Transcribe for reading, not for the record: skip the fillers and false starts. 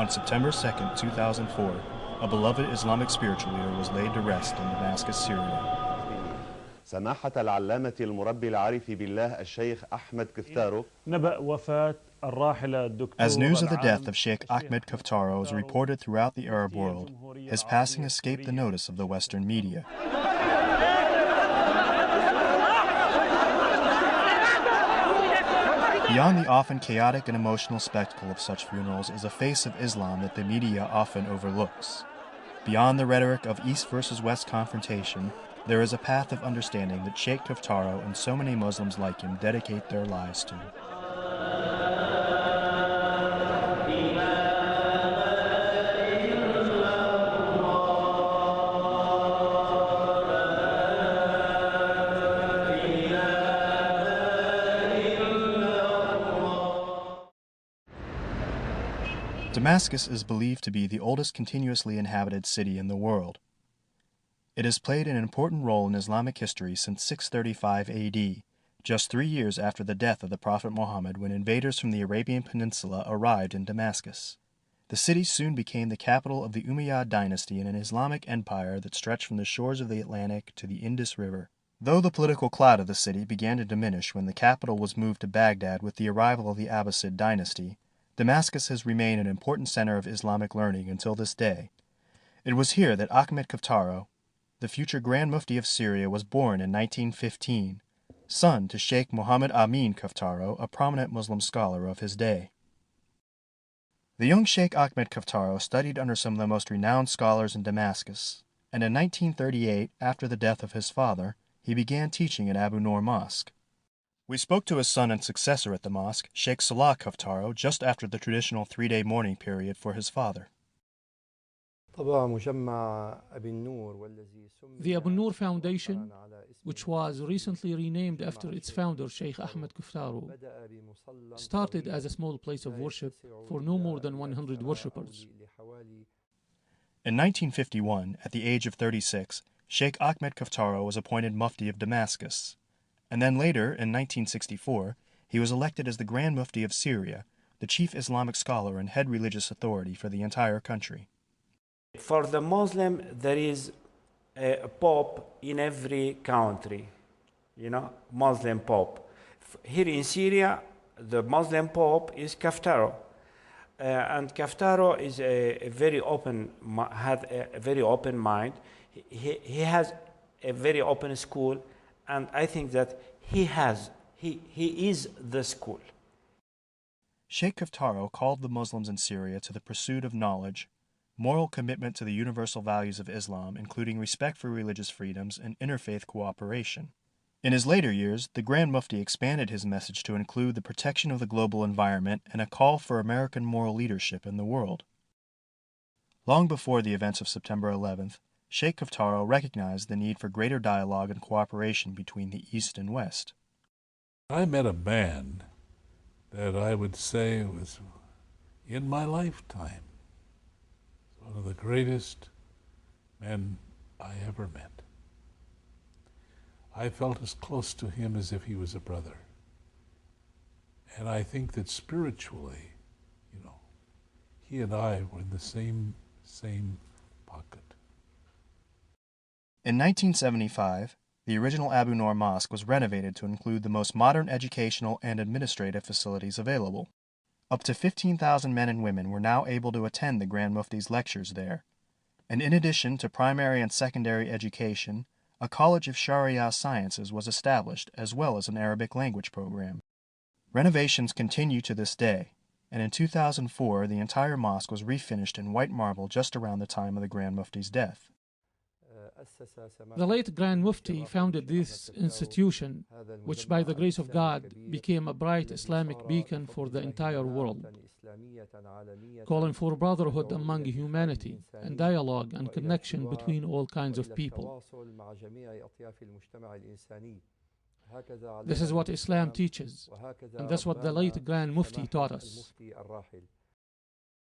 On September 2, 2004, a beloved Islamic spiritual leader was laid to rest in Damascus, Syria. سماحة العلامة المربي العارف بالله الشيخ أحمد كفتارو. نبأ وفاة الراحل الدكتور. As news of the death of Sheikh Ahmed Keftaro is reported throughout the Arab world, his passing escaped the notice of the Western media. Beyond the often chaotic and emotional spectacle of such funerals is a face of Islam that the media often overlooks. Beyond the rhetoric of East versus West confrontation, there is a path of understanding that Sheikh Keftaro and so many Muslims like him dedicate their lives to. Damascus is believed to be the oldest continuously inhabited city in the world. It has played an important role in Islamic history since 635 AD, just 3 years after the death of the Prophet Muhammad when invaders from the Arabian Peninsula arrived in Damascus. The city soon became the capital of the Umayyad dynasty in an Islamic empire that stretched from the shores of the Atlantic to the Indus River. Though the political clout of the city began to diminish when the capital was moved to Baghdad with the arrival of the Abbasid dynasty, Damascus has remained an important center of Islamic learning until this day. It was here that Ahmed Keftaro, the future Grand Mufti of Syria, was born in 1915, son to Sheikh Muhammad Amin Keftaro, a prominent Muslim scholar of his day. The young Sheikh Ahmed Keftaro studied under some of the most renowned scholars in Damascus, and in 1938, after the death of his father, he began teaching at Abu Noor Mosque. We spoke to his son and successor at the mosque, Sheikh Salah Keftaro, just after the traditional 3-day mourning period for his father. The Abu Noor Foundation, which was recently renamed after its founder, Sheikh Ahmed Keftaro, started as a small place of worship for no more than 100 worshippers. In 1951, at the age of 36, Sheikh Ahmed Keftaro was appointed Mufti of Damascus, and then later, in 1964, he was elected as the Grand Mufti of Syria, the chief Islamic scholar and head religious authority for the entire country. For the Muslim, there is a pope in every country, Muslim pope. Here in Syria, the Muslim pope is Keftaro. And Keftaro is a very open, had a very open mind. He has a very open school, and I think that he is the school. Sheikh Keftaro called the Muslims in Syria to the pursuit of knowledge, moral commitment to the universal values of Islam, including respect for religious freedoms and interfaith cooperation. In his later years, the Grand Mufti expanded his message to include the protection of the global environment and a call for American moral leadership in the world. Long before the events of September 11th, Sheikh Keftaro recognized the need for greater dialogue and cooperation between the East and West. I met a man that I would say was, in my lifetime, one of the greatest men I ever met. I felt as close to him as if he was a brother. And I think that spiritually, he and I were in the same pocket. In 1975, the original Abu Noor Mosque was renovated to include the most modern educational and administrative facilities available. Up to 15,000 men and women were now able to attend the Grand Mufti's lectures there. And in addition to primary and secondary education, a College of Sharia Sciences was established, as well as an Arabic language program. Renovations continue to this day, and in 2004 the entire mosque was refinished in white marble just around the time of the Grand Mufti's death. The late Grand Mufti founded this institution, which by the grace of God became a bright Islamic beacon for the entire world, calling for brotherhood among humanity and dialogue and connection between all kinds of people. This is what Islam teaches, and that's what the late Grand Mufti taught us.